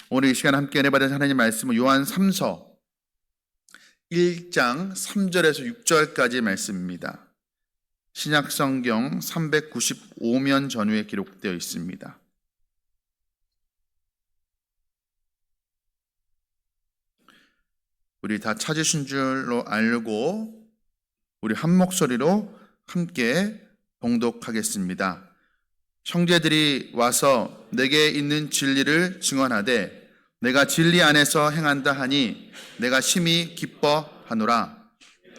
오늘 이 시간 함께 은혜 받은 하나님 말씀은 요한 3서 1장 3절에서 6절까지 말씀입니다. 신약성경 395면 전후에 기록되어 있습니다. 우리 다 찾으신 줄로 알고 우리 한 목소리로 함께 봉독하겠습니다. 형제들이 와서 내게 있는 진리를 증언하되 내가 진리 안에서 행한다 하니 내가 심히 기뻐하노라.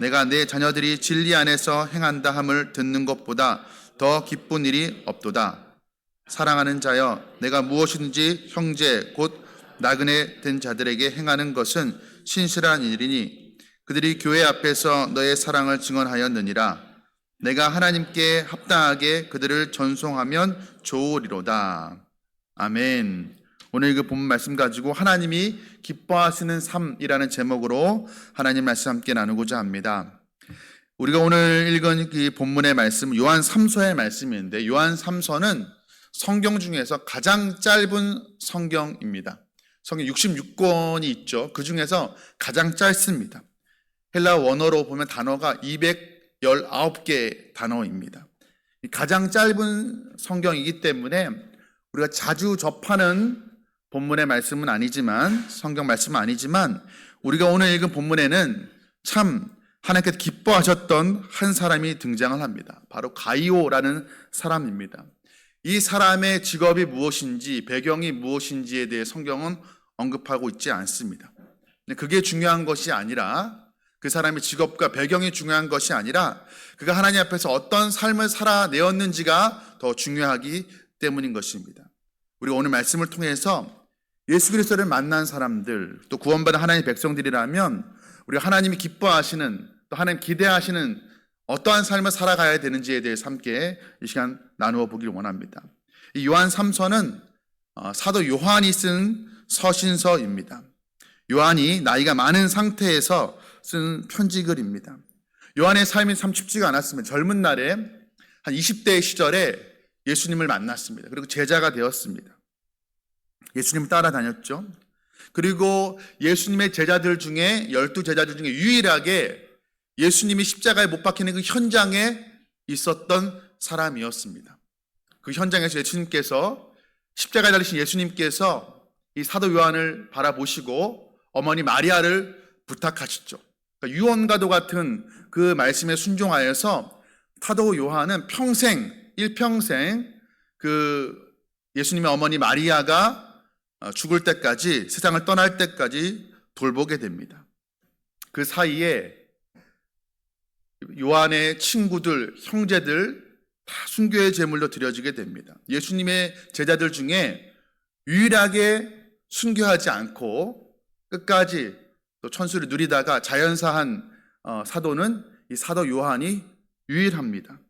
내가 내 자녀들이 진리 안에서 행한다 함을 듣는 것보다 더 기쁜 일이 없도다. 사랑하는 자여, 내가 무엇이든지 형제 곧 나그네 된 자들에게 행하는 것은 신실한 일이니 그들이 교회 앞에서 너의 사랑을 증언하였느니라. 내가 하나님께 합당하게 그들을 전송하면 좋으리로다. 아멘. 오늘 그 본문 말씀 가지고 하나님이 기뻐하시는 삶이라는 제목으로 하나님 말씀 함께 나누고자 합니다. 우리가 오늘 읽은 이 본문의 말씀 요한 3서의 말씀인데, 요한 3서는 성경 중에서 가장 짧은 성경입니다. 성경 66권이 있죠. 그 중에서 가장 짧습니다. 헬라 원어로 보면 단어가 219개 단어입니다. 가장 짧은 성경이기 때문에 우리가 자주 접하는 본문의 말씀은 아니지만, 성경 말씀은 아니지만, 우리가 오늘 읽은 본문에는 참 하나님께서 기뻐하셨던 한 사람이 등장을 합니다. 바로 가이오라는 사람입니다. 이 사람의 직업이 무엇인지, 배경이 무엇인지에 대해 성경은 언급하고 있지 않습니다. 그게 중요한 것이 아니라, 그 사람의 직업과 배경이 중요한 것이 아니라 그가 하나님 앞에서 어떤 삶을 살아내었는지가 더 중요하기 때문인 것입니다. 우리가 오늘 말씀을 통해서 예수 그리스도를 만난 사람들, 또 구원받은 하나님의 백성들이라면 우리가 하나님이 기뻐하시는, 또 하나님 기대하시는 어떠한 삶을 살아가야 되는지에 대해서 함께 이 시간 나누어 보길 원합니다. 이 요한 3서는 사도 요한이 쓴 서신서입니다. 요한이 나이가 많은 상태에서 쓴 편지글입니다. 요한의 삶이 참 쉽지가 않았습니다. 젊은 날에 한 20대 시절에 예수님을 만났습니다. 그리고 제자가 되었습니다. 예수님을 따라다녔죠. 그리고 예수님의 제자들 중에 12제자들 중에 유일하게 예수님이 십자가에 못 박히는 그 현장에 있었던 사람이었습니다. 그 현장에서 예수님께서, 십자가에 달리신 예수님께서 이 사도 요한을 바라보시고 어머니 마리아를 부탁하시죠. 그러니까 유언과도 같은 그 말씀에 순종하여서 사도 요한은 일평생 그 예수님의 어머니 마리아가 죽을 때까지, 세상을 떠날 때까지 돌보게 됩니다. 그 사이에 요한의 친구들, 형제들 다 순교의 제물로 드려지게 됩니다. 예수님의 제자들 중에 유일하게 순교하지 않고 끝까지 또 천수를 누리다가 자연사한 사도는 이 사도 요한이 유일합니다.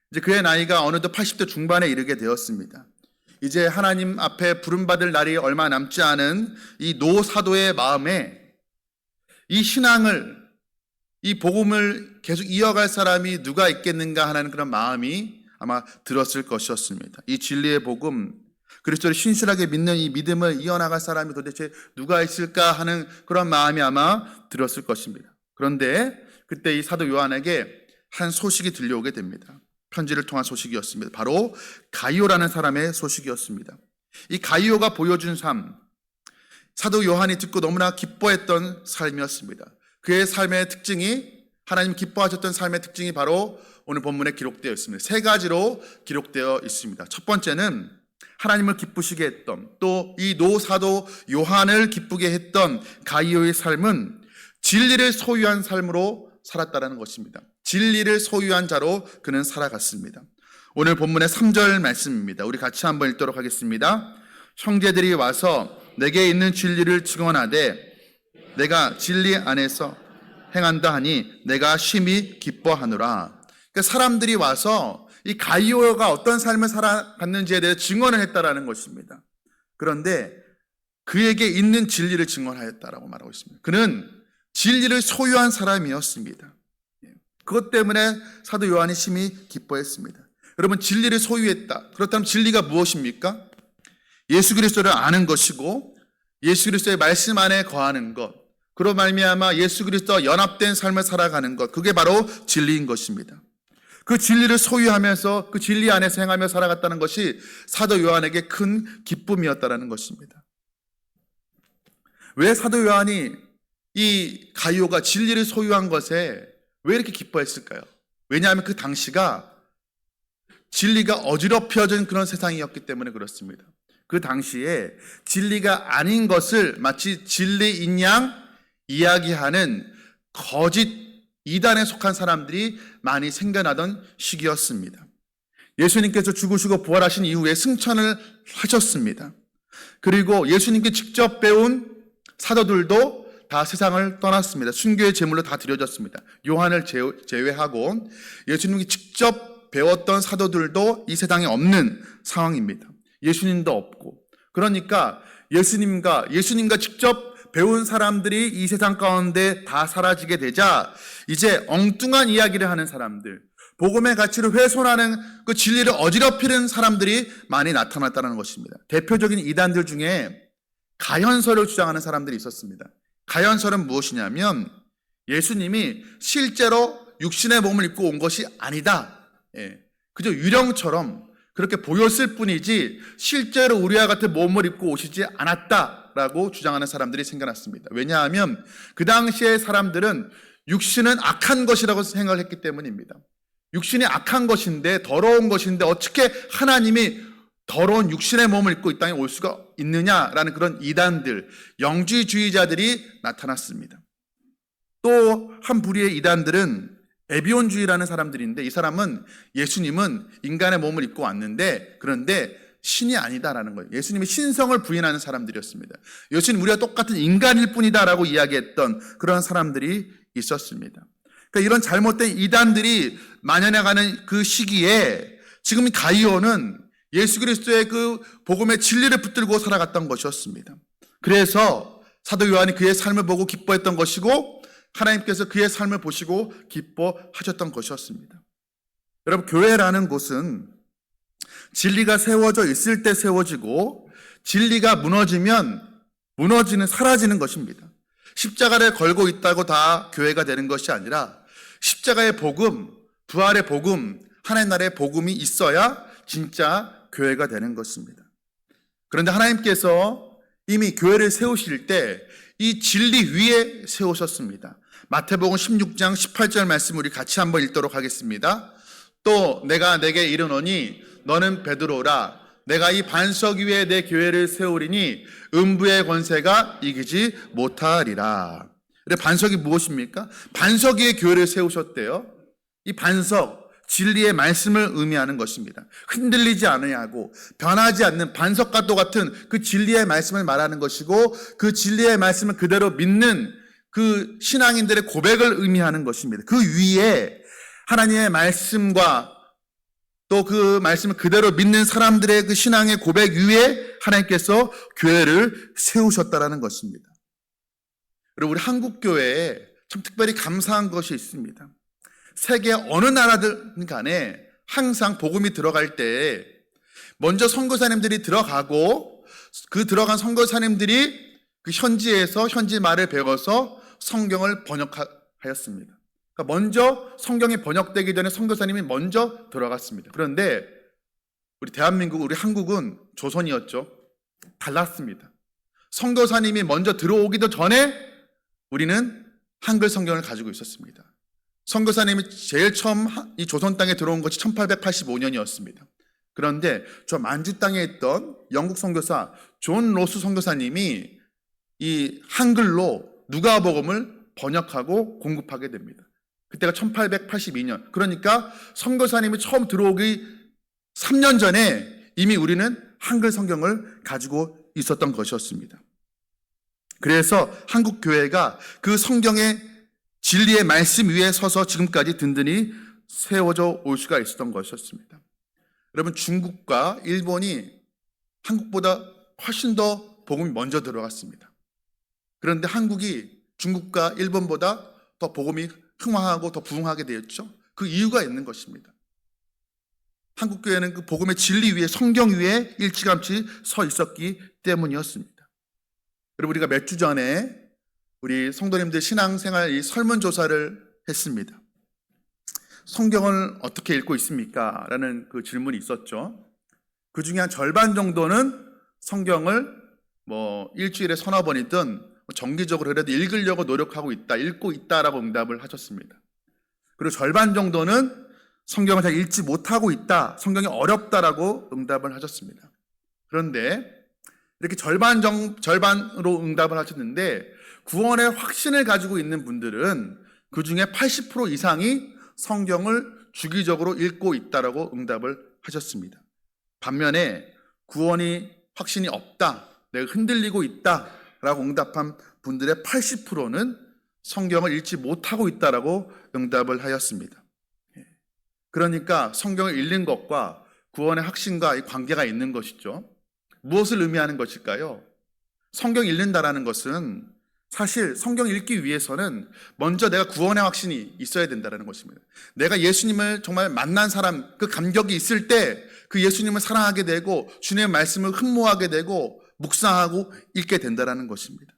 이제 그의 나이가 어느덧 80대 중반에 이르게 되었습니다. 이제 하나님 앞에 부름받을 날이 얼마 남지 않은 이 노사도의 마음에 이 신앙을, 이 복음을 계속 이어갈 사람이 누가 있겠는가 하는 그런 마음이 아마 들었을 것이었습니다. 이 진리의 복음, 그리스도를 신실하게 믿는 이 믿음을 이어나갈 사람이 도대체 누가 있을까 하는 그런 마음이 아마 들었을 것입니다. 그런데 그때 이 사도 요한에게 한 소식이 들려오게 됩니다. 편지를 통한 소식이었습니다. 바로 가이오라는 사람의 소식이었습니다. 이 가이오가 보여준 삶, 사도 요한이 듣고 너무나 기뻐했던 삶이었습니다. 그의 삶의 특징이, 하나님 기뻐하셨던 삶의 특징이 바로 오늘 본문에 기록되어 있습니다. 세 가지로 기록되어 있습니다. 첫 번째는 하나님을 기쁘시게 했던, 또 이 노사도 요한을 기쁘게 했던 가이오의 삶은 진리를 소유한 삶으로 살았다는 것입니다. 진리를 소유한 자로 그는 살아갔습니다. 오늘 본문의 3절 말씀입니다. 우리 같이 한번 읽도록 하겠습니다. 형제들이 와서 내게 있는 진리를 증언하되 내가 진리 안에서 행한다 하니 내가 심히 기뻐하노라. 그러니까 사람들이 와서 이 가이오가 어떤 삶을 살아갔는지에 대해 증언을 했다라는 것입니다. 그런데 그에게 있는 진리를 증언하였다라고 말하고 있습니다. 그는 진리를 소유한 사람이었습니다. 그것 때문에 사도 요한이 심히 기뻐했습니다. 여러분, 진리를 소유했다. 그렇다면 진리가 무엇입니까? 예수 그리스도를 아는 것이고 예수 그리스도의 말씀 안에 거하는 것, 그로 말미암아 예수 그리스도와 연합된 삶을 살아가는 것, 그게 바로 진리인 것입니다. 그 진리를 소유하면서 그 진리 안에서 행하며 살아갔다는 것이 사도 요한에게 큰 기쁨이었다는 것입니다. 왜 사도 요한이 이 가이오가 진리를 소유한 것에 왜 이렇게 기뻐했을까요? 왜냐하면 그 당시가 진리가 어지럽혀진 그런 세상이었기 때문에 그렇습니다. 그 당시에 진리가 아닌 것을 마치 진리인 양 이야기하는 거짓 이단에 속한 사람들이 많이 생겨나던 시기였습니다. 예수님께서 죽으시고 부활하신 이후에 승천을 하셨습니다. 그리고 예수님께 직접 배운 사도들도 다 세상을 떠났습니다. 순교의 제물로 다 드려졌습니다. 요한을 제외하고 예수님께 직접 배웠던 사도들도 이 세상에 없는 상황입니다. 예수님도 없고. 그러니까 예수님과 직접 배운 사람들이 이 세상 가운데 다 사라지게 되자 이제 엉뚱한 이야기를 하는 사람들, 복음의 가치를 훼손하는 그 진리를 어지럽히는 사람들이 많이 나타났다는 것입니다. 대표적인 이단들 중에 가현설을 주장하는 사람들이 있었습니다. 가현설은 무엇이냐면 예수님이 실제로 육신의 몸을 입고 온 것이 아니다. 그저 유령처럼 그렇게 보였을 뿐이지 실제로 우리와 같은 몸을 입고 오시지 않았다라고 주장하는 사람들이 생겨났습니다. 왜냐하면 그 당시의 사람들은 육신은 악한 것이라고 생각을 했기 때문입니다. 육신이 악한 것인데, 더러운 것인데 어떻게 하나님이 더러운 육신의 몸을 입고 이 땅에 올 수가 있느냐라는 그런 이단들, 영지주의자들이 나타났습니다. 또 한 부류의 이단들은 에비온주의라는 사람들인데, 이 사람은 예수님은 인간의 몸을 입고 왔는데 그런데 신이 아니다라는 거예요. 예수님이 신성을 부인하는 사람들이었습니다. 예수님 우리와 똑같은 인간일 뿐이다라고 이야기했던 그런 사람들이 있었습니다. 그러니까 이런 잘못된 이단들이 만연해가는 그 시기에 지금 가이오는 예수 그리스도의 그 복음의 진리를 붙들고 살아갔던 것이었습니다. 그래서 사도 요한이 그의 삶을 보고 기뻐했던 것이고 하나님께서 그의 삶을 보시고 기뻐하셨던 것이었습니다. 여러분, 교회라는 곳은 진리가 세워져 있을 때 세워지고 진리가 사라지는 것입니다. 십자가를 걸고 있다고 다 교회가 되는 것이 아니라 십자가의 복음, 부활의 복음, 하나님 나라의 복음이 있어야 진짜 교회가 되는 것입니다. 그런데 하나님께서 이미 교회를 세우실 때 이 진리 위에 세우셨습니다. 마태복음 16장 18절 말씀 우리 같이 한번 읽도록 하겠습니다. 또 내가 내게 이르노니 너는 베드로라. 내가 이 반석 위에 내 교회를 세우리니 음부의 권세가 이기지 못하리라. 반석이 무엇입니까? 반석 위에 교회를 세우셨대요. 이 반석, 진리의 말씀을 의미하는 것입니다. 흔들리지 않으냐고 변하지 않는 반석과 똑같은 그 진리의 말씀을 말하는 것이고 그 진리의 말씀을 그대로 믿는 그 신앙인들의 고백을 의미하는 것입니다. 그 위에 하나님의 말씀과 또 그 말씀을 그대로 믿는 사람들의 그 신앙의 고백 위에 하나님께서 교회를 세우셨다라는 것입니다. 그리고 우리 한국교회에 참 특별히 감사한 것이 있습니다. 세계 어느 나라든 간에 항상 복음이 들어갈 때 먼저 선교사님들이 들어가고 그 들어간 선교사님들이 그 현지에서 현지 말을 배워서 성경을 번역하였습니다. 그러니까 먼저 성경이 번역되기 전에 선교사님이 먼저 들어갔습니다. 그런데 우리 대한민국, 우리 한국은 조선이었죠. 달랐습니다. 선교사님이 먼저 들어오기도 전에 우리는 한글 성경을 가지고 있었습니다. 선교사님이 제일 처음 이 조선 땅에 들어온 것이 1885년이었습니다. 그런데 저 만주 땅에 있던 영국 선교사 존 로스 선교사님이 이 한글로 누가복음을 번역하고 공급하게 됩니다. 그때가 1882년. 그러니까 선교사님이 처음 들어오기 3년 전에 이미 우리는 한글 성경을 가지고 있었던 것이었습니다. 그래서 한국 교회가 그 성경의 진리의 말씀 위에 서서 지금까지 든든히 세워져 올 수가 있었던 것이었습니다. 여러분, 중국과 일본이 한국보다 훨씬 더 복음이 먼저 들어갔습니다. 그런데 한국이 중국과 일본보다 더 복음이 흥황하고 더 부흥하게 되었죠. 그 이유가 있는 것입니다. 한국교회는 그 복음의 진리 위에, 성경 위에 일찌감치 서 있었기 때문이었습니다. 여러분, 우리가 몇 주 전에 우리 성도님들 신앙생활 이 설문조사를 했습니다. 성경을 어떻게 읽고 있습니까? 라는 그 질문이 있었죠. 그 중에 한 절반 정도는 성경을 일주일에 서너 번이든 정기적으로 그래도 읽으려고 노력하고 있다, 읽고 있다라고 응답을 하셨습니다. 그리고 절반 정도는 성경을 잘 읽지 못하고 있다, 성경이 어렵다라고 응답을 하셨습니다. 그런데 이렇게 절반으로 응답을 하셨는데 구원의 확신을 가지고 있는 분들은 그 중에 80% 이상이 성경을 주기적으로 읽고 있다라고 응답을 하셨습니다. 반면에 구원이 확신이 없다, 내가 흔들리고 있다라고 응답한 분들의 80%는 성경을 읽지 못하고 있다라고 응답을 하였습니다. 그러니까 성경을 읽는 것과 구원의 확신과 관계가 있는 것이죠. 무엇을 의미하는 것일까요? 성경 읽는다라는 것은 사실 성경 읽기 위해서는 먼저 내가 구원의 확신이 있어야 된다는 것입니다. 내가 예수님을 정말 만난 사람, 그 감격이 있을 때 그 예수님을 사랑하게 되고 주님의 말씀을 흠모하게 되고 묵상하고 읽게 된다는 것입니다.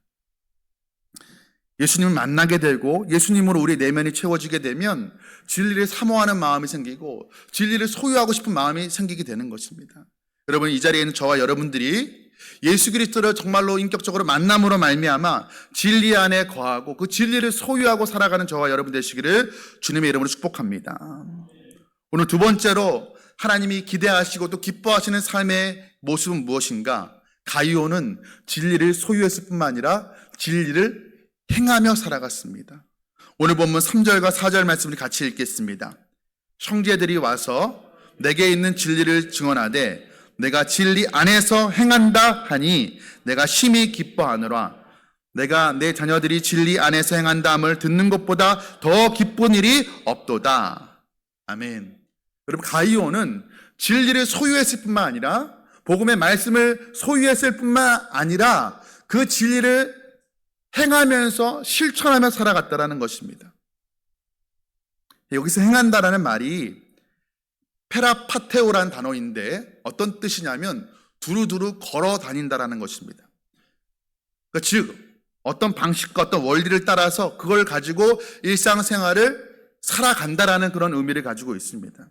예수님을 만나게 되고 예수님으로 우리 내면이 채워지게 되면 진리를 사모하는 마음이 생기고 진리를 소유하고 싶은 마음이 생기게 되는 것입니다. 여러분, 이 자리에 있는 저와 여러분들이 예수 그리스도를 정말로 인격적으로 만남으로 말미암아 진리 안에 거하고 그 진리를 소유하고 살아가는 저와 여러분 되시기를 주님의 이름으로 축복합니다. 오늘 두 번째로 하나님이 기대하시고 또 기뻐하시는 삶의 모습은 무엇인가? 가이오는 진리를 소유했을 뿐만 아니라 진리를 행하며 살아갔습니다. 오늘 본문 3절과 4절 말씀을 같이 읽겠습니다. 형제들이 와서 내게 있는 진리를 증언하되 내가 진리 안에서 행한다 하니 내가 심히 기뻐하노라. 내가 내 자녀들이 진리 안에서 행한다 함을 듣는 것보다 더 기쁜 일이 없도다. 아멘. 여러분, 가이오는 진리를 소유했을 뿐만 아니라 복음의 말씀을 소유했을 뿐만 아니라 그 진리를 행하면서 실천하며 살아갔다라는 것입니다. 여기서 행한다라는 말이 페라파테오라는 단어인데 어떤 뜻이냐면 두루두루 걸어 다닌다라는 것입니다. 그러니까 즉 어떤 방식과 어떤 원리를 따라서 그걸 가지고 일상생활을 살아간다라는 그런 의미를 가지고 있습니다.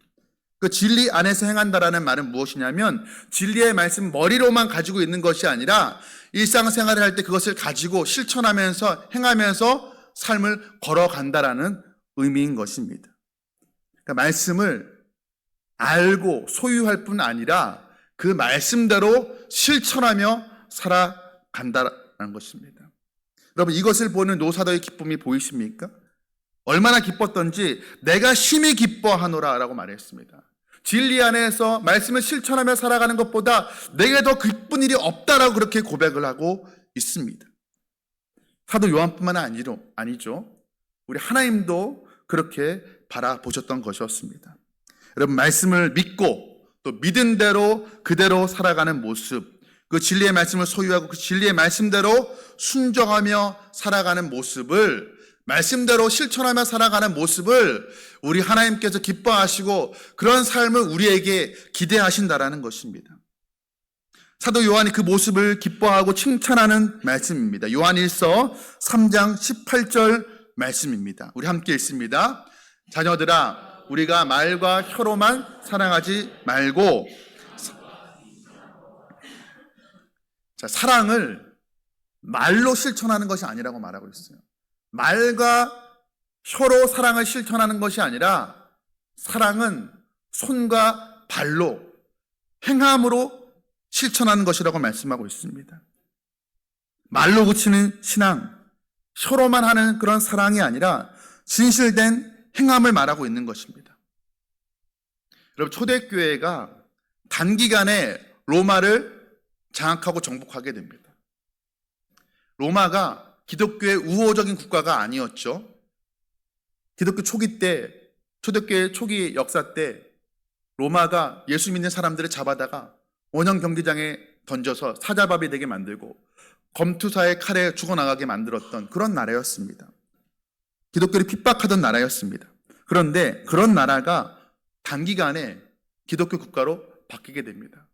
그 진리 안에서 행한다라는 말은 무엇이냐면 진리의 말씀 머리로만 가지고 있는 것이 아니라 일상생활을 할 때 그것을 가지고 실천하면서 행하면서 삶을 걸어간다라는 의미인 것입니다. 그러니까 말씀을 알고 소유할 뿐 아니라 그 말씀대로 실천하며 살아간다는 것입니다. 여러분, 이것을 보는 노사도의 기쁨이 보이십니까? 얼마나 기뻤던지 내가 심히 기뻐하노라 라고 말했습니다. 진리 안에서 말씀을 실천하며 살아가는 것보다 내게 더 기쁜 일이 없다라고 그렇게 고백을 하고 있습니다. 사도 요한뿐만 아니죠. 우리 하나님도 그렇게 바라보셨던 것이었습니다. 여러분, 말씀을 믿고 또 믿은 대로 그대로 살아가는 모습, 그 진리의 말씀을 소유하고 그 진리의 말씀대로 순종하며 살아가는 모습을, 말씀대로 실천하며 살아가는 모습을 우리 하나님께서 기뻐하시고 그런 삶을 우리에게 기대하신다라는 것입니다. 사도 요한이 그 모습을 기뻐하고 칭찬하는 말씀입니다. 요한일서 3장 18절 말씀입니다. 우리 함께 읽습니다. 자녀들아, 우리가 말과 혀로만 사랑하지 말고, 사랑을 말로 실천하는 것이 아니라고 말하고 있어요. 말과 혀로 사랑을 실천하는 것이 아니라 사랑은 손과 발로, 행함으로 실천하는 것이라고 말씀하고 있습니다. 말로 그치는 신앙, 혀로만 하는 그런 사랑이 아니라 진실된 행함을 말하고 있는 것입니다. 여러분, 초대교회가 단기간에 로마를 장악하고 정복하게 됩니다. 로마가 기독교의 우호적인 국가가 아니었죠. 기독교 초기 때, 초대교회 초기 역사 때 로마가 예수 믿는 사람들을 잡아다가 원형 경기장에 던져서 사자밥이 되게 만들고 검투사의 칼에 죽어나가게 만들었던 그런 나라였습니다. 기독교를 핍박하던 나라였습니다. 그런데 그런 나라가 단기간에 기독교 국가로 바뀌게 됩니다.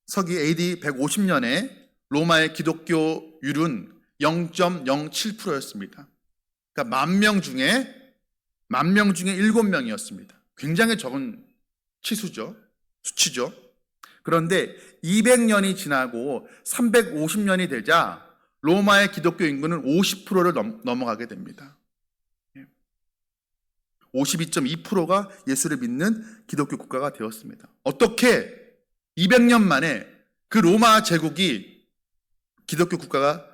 서기 AD 150년에 로마의 기독교율은 0.07%였습니다. 그러니까 10,000명 중에 7명이었습니다. 굉장히 적은 수치죠. 그런데 200년이 지나고 350년이 되자 로마의 기독교 인구는 50%를 넘어가게 됩니다. 52.2%가 예수를 믿는 기독교 국가가 되었습니다. 어떻게 200년 만에 그 로마 제국이 기독교 국가가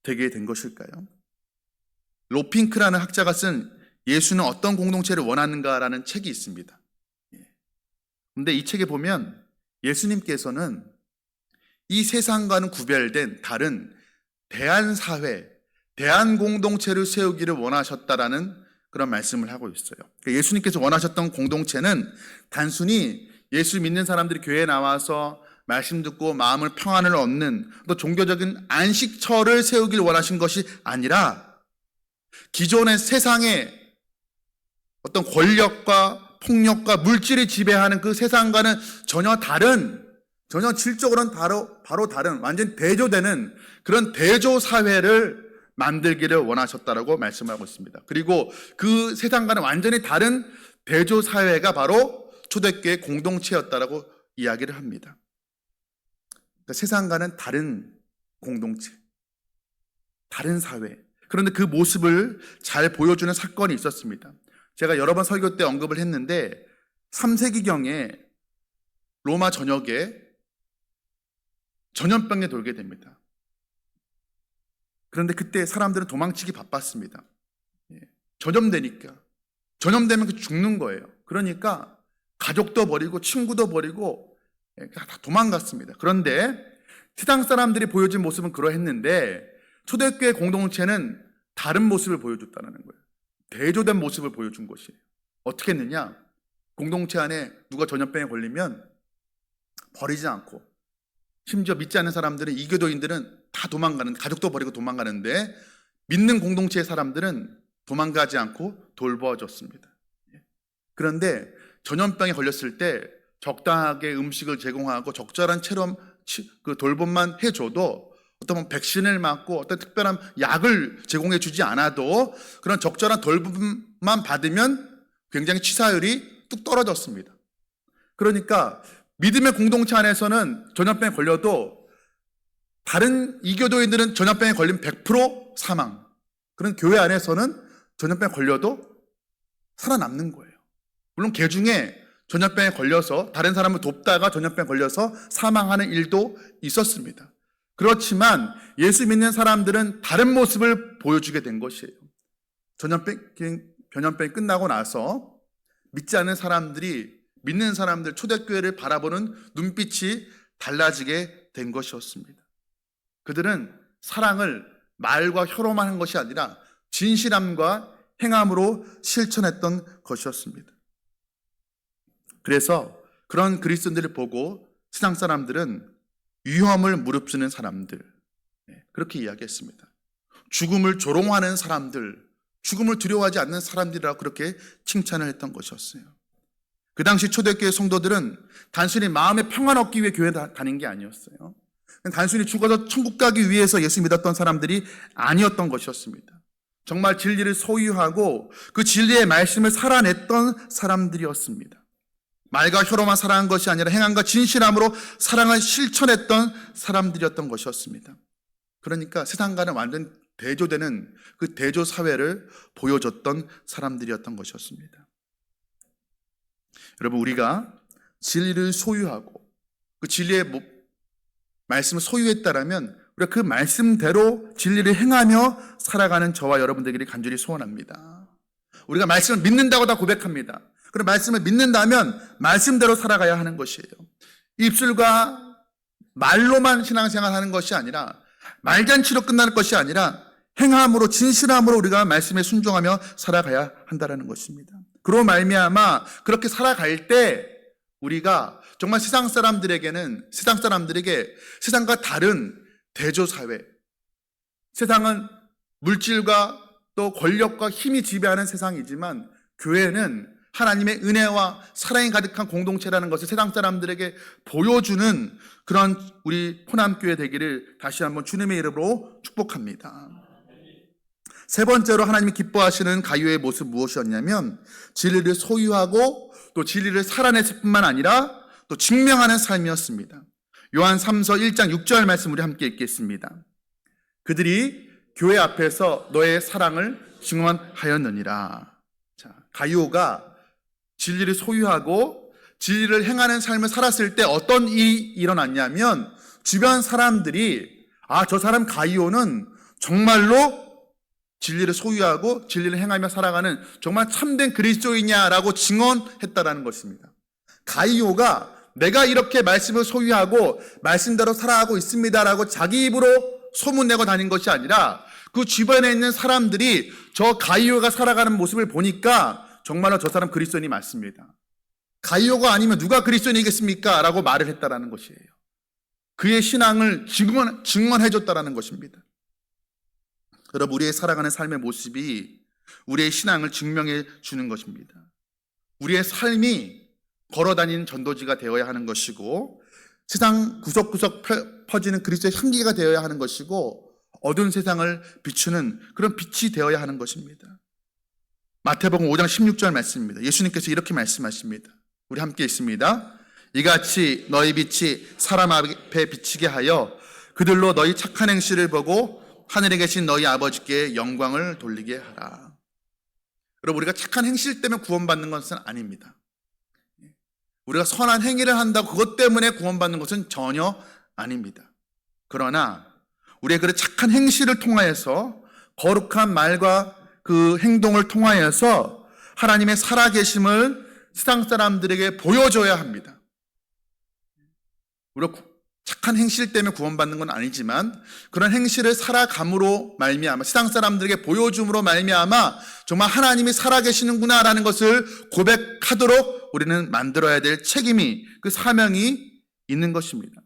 되게 된 것일까요? 로핑크라는 학자가 쓴 예수는 어떤 공동체를 원하는가라는 책이 있습니다. 그런데 이 책에 보면 예수님께서는 이 세상과는 구별된 다른 대한사회, 대한공동체를 세우기를 원하셨다라는 그런 말씀을 하고 있어요. 예수님께서 원하셨던 공동체는 단순히 예수 믿는 사람들이 교회에 나와서 말씀 듣고 마음을 평안을 얻는 또 종교적인 안식처를 세우길 원하신 것이 아니라 기존의 세상의 어떤 권력과 폭력과 물질이 지배하는 그 세상과는 전혀 질적으로는 바로 다른 완전 대조되는 그런 대조 사회를 만들기를 원하셨다라고 말씀하고 있습니다. 그리고 그 세상과는 완전히 다른 대조 사회가 바로 초대교회 공동체였다라고 이야기를 합니다. 그러니까 세상과는 다른 공동체, 다른 사회. 그런데 그 모습을 잘 보여주는 사건이 있었습니다. 제가 여러 번 설교 때 언급을 했는데 3세기경에 로마 전역에 전염병에 돌게 됩니다. 그런데 그때 사람들은 도망치기 바빴습니다. 전염되면 죽는 거예요. 그러니까 가족도 버리고 친구도 버리고 다 도망갔습니다. 그런데 세상 사람들이 보여준 모습은 그러했는데 초대교회 공동체는 다른 모습을 보여줬다는 거예요. 대조된 모습을 보여준 것이에요. 어떻게 했느냐? 공동체 안에 누가 전염병에 걸리면 버리지 않고, 심지어 믿지 않는 사람들은, 이교도인들은 다 가족도 버리고 도망가는데 믿는 공동체의 사람들은 도망가지 않고 돌보아줬습니다. 그런데 전염병에 걸렸을 때 적당하게 음식을 제공하고 적절한 그 돌봄만 해줘도, 어떤 백신을 맞고 어떤 특별한 약을 제공해 주지 않아도 그런 적절한 돌봄만 받으면 굉장히 치사율이 뚝 떨어졌습니다. 그러니까 믿음의 공동체 안에서는 전염병에 걸려도 다른 이교도인들은 전염병에 걸리면 100% 사망. 그런 교회 안에서는 전염병에 걸려도 살아남는 거예요. 물론 개 중에 전염병에 걸려서 다른 사람을 돕다가 전염병에 걸려서 사망하는 일도 있었습니다. 그렇지만 예수 믿는 사람들은 다른 모습을 보여주게 된 것이에요. 전염병이 끝나고 나서 믿지 않는 사람들이 믿는 사람들, 초대교회를 바라보는 눈빛이 달라지게 된 것이었습니다. 그들은 사랑을 말과 혀로만 한 것이 아니라 진실함과 행함으로 실천했던 것이었습니다. 그래서 그런 그리스도인들을 보고 세상 사람들은 위험을 무릅쓰는 사람들, 그렇게 이야기했습니다. 죽음을 조롱하는 사람들, 죽음을 두려워하지 않는 사람들이라고 그렇게 칭찬을 했던 것이었어요. 그 당시 초대교회 성도들은 단순히 마음의 평안 얻기 위해 교회 다닌 게 아니었어요. 단순히 죽어서 천국 가기 위해서 예수 믿었던 사람들이 아니었던 것이었습니다. 정말 진리를 소유하고 그 진리의 말씀을 살아냈던 사람들이었습니다. 말과 혀로만 사랑한 것이 아니라 행함과 진실함으로 사랑을 실천했던 사람들이었던 것이었습니다. 그러니까 세상과는 완전 대조되는 그 대조 사회를 보여줬던 사람들이었던 것이었습니다. 여러분, 우리가 진리를 소유하고 그 진리의 말씀을 소유했다라면 우리가 그 말씀대로 진리를 행하며 살아가는 저와 여러분들에게 간절히 소원합니다. 우리가 말씀을 믿는다고 다 고백합니다. 그럼 말씀을 믿는다면 말씀대로 살아가야 하는 것이에요. 입술과 말로만 신앙생활 하는 것이 아니라, 말잔치로 끝나는 것이 아니라 행함으로, 진실함으로 우리가 말씀에 순종하며 살아가야 한다는 것입니다. 그로 말미암아 그렇게 살아갈 때 우리가 정말 세상 사람들에게 세상과 다른 대조사회, 세상은 물질과 또 권력과 힘이 지배하는 세상이지만 교회는 하나님의 은혜와 사랑이 가득한 공동체라는 것을 세상 사람들에게 보여주는 그런 우리 포남교회 되기를 다시 한번 주님의 이름으로 축복합니다. 세 번째로 하나님이 기뻐하시는 가요의 모습 무엇이었냐면 진리를 소유하고 또 진리를 살아냈을 뿐만 아니라 또 증명하는 삶이었습니다. 요한 3서 1장 6절 말씀 우리 함께 읽겠습니다. 그들이 교회 앞에서 너의 사랑을 증언하였느니라. 자, 가요가 진리를 소유하고 진리를 행하는 삶을 살았을 때 어떤 일이 일어났냐면 주변 사람들이 저 사람 가이오는 정말로 진리를 소유하고 진리를 행하며 살아가는 정말 참된 그리스도이냐라고 증언했다라는 것입니다. 가이오가 내가 이렇게 말씀을 소유하고 말씀대로 살아가고 있습니다라고 자기 입으로 소문내고 다닌 것이 아니라 그 주변에 있는 사람들이 저 가이오가 살아가는 모습을 보니까 정말로 저 사람 그리스도인이 맞습니다. 가이오가 아니면 누가 그리스도인이겠습니까? 라고 말을 했다라는 것이에요. 그의 신앙을 증언해줬다라는 것입니다. 여러분, 우리의 살아가는 삶의 모습이 우리의 신앙을 증명해 주는 것입니다. 우리의 삶이 걸어다니는 전도지가 되어야 하는 것이고 세상 구석구석 퍼지는 그리스도의 향기가 되어야 하는 것이고 어두운 세상을 비추는 그런 빛이 되어야 하는 것입니다. 마태복음 5장 16절 말씀입니다. 예수님께서 이렇게 말씀하십니다. 우리 함께 읽습니다. 이같이 너희 빛이 사람 앞에 비치게 하여 그들로 너희 착한 행실을 보고 하늘에 계신 너희 아버지께 영광을 돌리게 하라. 여러분, 우리가 착한 행실 때문에 구원받는 것은 아닙니다. 우리가 선한 행위를 한다고 그것 때문에 구원받는 것은 전혀 아닙니다. 그러나 우리의 그 착한 행실을 통하여서 거룩한 말과 그 행동을 통하여서 하나님의 살아계심을 세상 사람들에게 보여줘야 합니다. 우리가 착한 행실 때문에 구원받는 건 아니지만 그런 행실을 살아감으로 말미암아 세상 사람들에게 보여줌으로 말미암아 정말 하나님이 살아계시는구나라는 것을 고백하도록 우리는 만들어야 될 책임이, 그 사명이 있는 것입니다.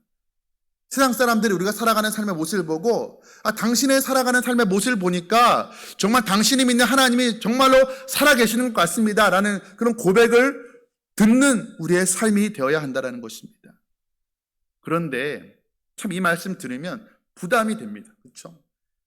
세상 사람들이 우리가 살아가는 삶의 모습을 보고 당신의 살아가는 삶의 모습을 보니까 정말 당신이 믿는 하나님이 정말로 살아계시는 것 같습니다 라는 그런 고백을 듣는 우리의 삶이 되어야 한다는 것입니다. 그런데 참 이 말씀 들으면 부담이 됩니다. 그렇죠?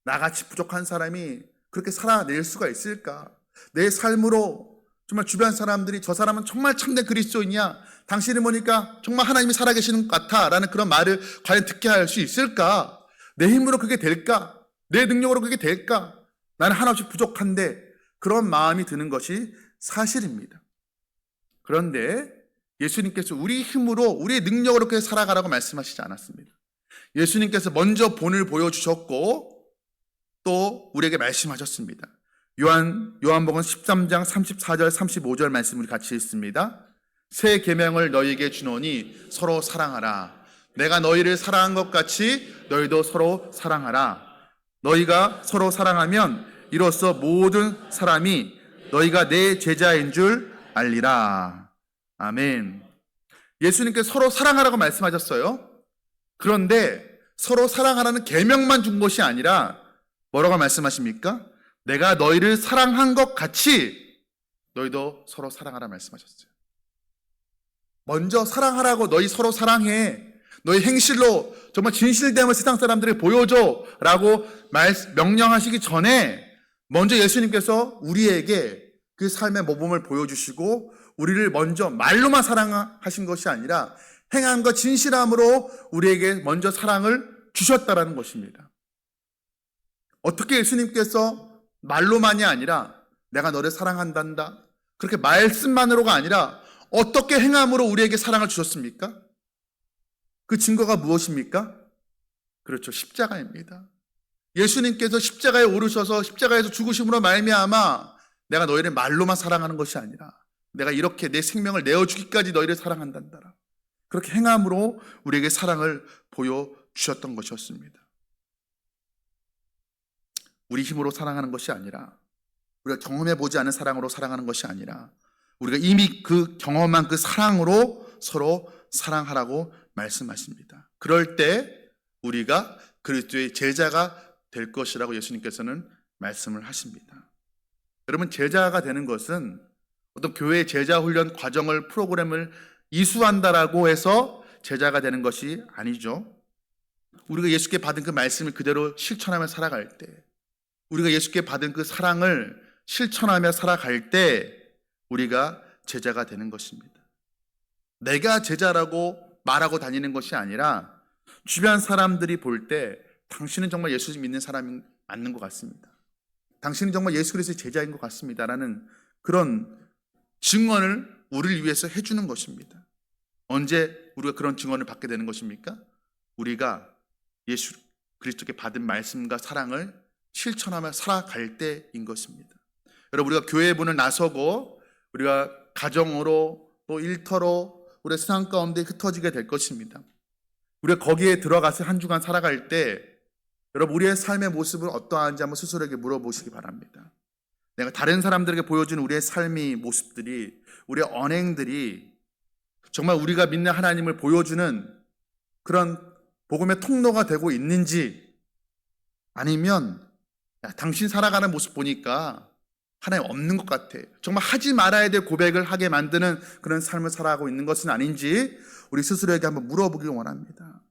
나같이 부족한 사람이 그렇게 살아낼 수가 있을까? 내 삶으로 정말 주변 사람들이 저 사람은 정말 참된 그리스도이냐? 당신이 보니까 정말 하나님이 살아계시는 것 같아 라는 그런 말을 과연 듣게 할 수 있을까? 내 힘으로 그게 될까? 내 능력으로 그게 될까? 나는 하나없이 부족한데 그런 마음이 드는 것이 사실입니다. 그런데 예수님께서 우리 힘으로 우리의 능력으로 그렇게 살아가라고 말씀하시지 않았습니다. 예수님께서 먼저 본을 보여주셨고 또 우리에게 말씀하셨습니다. 요한복음 13장 34절 35절 말씀 우리 같이 읽습니다. 새 계명을 너희에게 주노니 서로 사랑하라. 내가 너희를 사랑한 것 같이 너희도 서로 사랑하라. 너희가 서로 사랑하면 이로써 모든 사람이 너희가 내 제자인 줄 알리라. 아멘. 예수님께서 서로 사랑하라고 말씀하셨어요. 그런데 서로 사랑하라는 계명만 준 것이 아니라 뭐라고 말씀하십니까? 내가 너희를 사랑한 것 같이 너희도 서로 사랑하라 말씀하셨어요. 먼저 사랑하라고, 너희 서로 사랑해, 너희 행실로 정말 진실됨을 세상 사람들에게 보여줘 라고 명령하시기 전에 먼저 예수님께서 우리에게 그 삶의 모범을 보여주시고 우리를 먼저 말로만 사랑하신 것이 아니라 행함과 진실함으로 우리에게 먼저 사랑을 주셨다라는 것입니다. 어떻게 예수님께서 말로만이 아니라 내가 너를 사랑한단다, 그렇게 말씀만으로가 아니라 어떻게 행함으로 우리에게 사랑을 주셨습니까? 그 증거가 무엇입니까? 그렇죠, 십자가입니다. 예수님께서 십자가에 오르셔서 십자가에서 죽으심으로 말미암아 내가 너희를 말로만 사랑하는 것이 아니라 내가 이렇게 내 생명을 내어주기까지 너희를 사랑한단다, 그렇게 행함으로 우리에게 사랑을 보여주셨던 것이었습니다. 우리 힘으로 사랑하는 것이 아니라, 우리가 경험해보지 않은 사랑으로 사랑하는 것이 아니라 우리가 이미 그 경험한 그 사랑으로 서로 사랑하라고 말씀하십니다. 그럴 때 우리가 그리스도의 제자가 될 것이라고 예수님께서는 말씀을 하십니다. 여러분, 제자가 되는 것은 어떤 교회 제자 훈련 과정을 프로그램을 이수한다라고 해서 제자가 되는 것이 아니죠. 우리가 예수께 받은 그 말씀을 그대로 실천하며 살아갈 때, 우리가 예수께 받은 그 사랑을 실천하며 살아갈 때 우리가 제자가 되는 것입니다. 내가 제자라고 말하고 다니는 것이 아니라 주변 사람들이 볼 때 당신은 정말 예수 믿는 사람이 맞는 것 같습니다. 당신은 정말 예수 그리스도의 제자인 것 같습니다라는 그런 증언을 우리를 위해서 해주는 것입니다. 언제 우리가 그런 증언을 받게 되는 것입니까? 우리가 예수 그리스도께 받은 말씀과 사랑을 실천하며 살아갈 때인 것입니다. 여러분, 우리가 교회 문을 나서고 우리가 가정으로 또 일터로 우리의 세상 가운데 흩어지게 될 것입니다. 우리가 거기에 들어가서 한 주간 살아갈 때 여러분, 우리의 삶의 모습은 어떠한지 한번 스스로에게 물어보시기 바랍니다. 내가 다른 사람들에게 보여주는 우리의 삶의 모습들이, 우리의 언행들이 정말 우리가 믿는 하나님을 보여주는 그런 복음의 통로가 되고 있는지, 아니면 야, 당신 살아가는 모습 보니까 하나님 없는 것 같아, 정말 하지 말아야 될 고백을 하게 만드는 그런 삶을 살아가고 있는 것은 아닌지 우리 스스로에게 한번 물어보길 원합니다.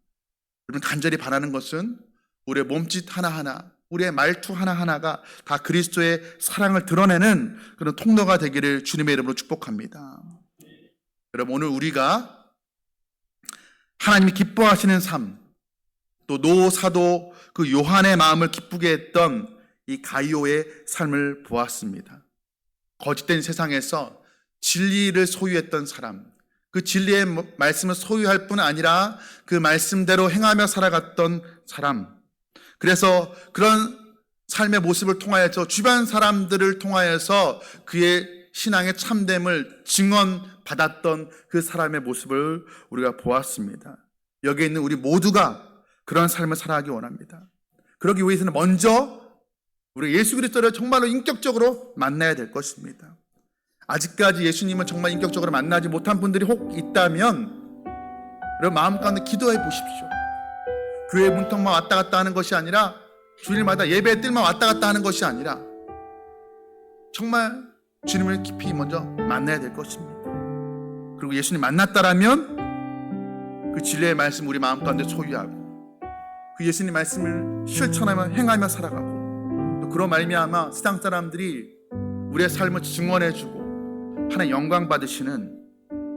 여러분, 간절히 바라는 것은 우리의 몸짓 하나하나, 우리의 말투 하나하나가 다 그리스도의 사랑을 드러내는 그런 통로가 되기를 주님의 이름으로 축복합니다. 여러분, 오늘 우리가 하나님이 기뻐하시는 삶, 또 노 사도 그 요한의 마음을 기쁘게 했던 이 가이오의 삶을 보았습니다. 거짓된 세상에서 진리를 소유했던 사람, 그 진리의 말씀을 소유할 뿐 아니라 그 말씀대로 행하며 살아갔던 사람, 그래서 그런 삶의 모습을 통하여서 주변 사람들을 통하여서 그의 신앙의 참됨을 증언받았던 그 사람의 모습을 우리가 보았습니다. 여기에 있는 우리 모두가 그런 삶을 살아가기 원합니다. 그러기 위해서는 먼저 우리 예수 그리스도를 정말로 인격적으로 만나야 될 것입니다. 아직까지 예수님을 정말 인격적으로 만나지 못한 분들이 혹 있다면 여러분, 마음 가운데 기도해 보십시오. 교회 문턱만 왔다 갔다 하는 것이 아니라, 주일마다 예배 뜰만 왔다 갔다 하는 것이 아니라 정말 주님을 깊이 먼저 만나야 될 것입니다. 그리고 예수님 만났다라면 그 진리의 말씀 우리 마음 가운데 소유하고 그 예수님 말씀을 실천하며 행하며 살아가고, 또 그런 말미암아 세상 사람들이 우리의 삶을 증언해주고 하나님 영광 받으시는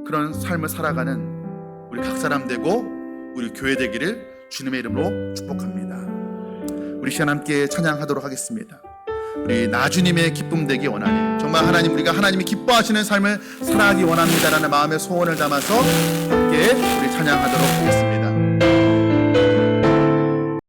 그런 삶을 살아가는 우리 각 사람 되고 우리 교회 되기를 주님의 이름으로 축복합니다. 우리 시간 함께 찬양하도록 하겠습니다. 우리 나주님의 기쁨 되기 원하네. 정말 하나님, 우리가 하나님이 기뻐하시는 삶을 살아가기 원합니다라는 마음의 소원을 담아서 함께 우리 찬양하도록 하겠습니다.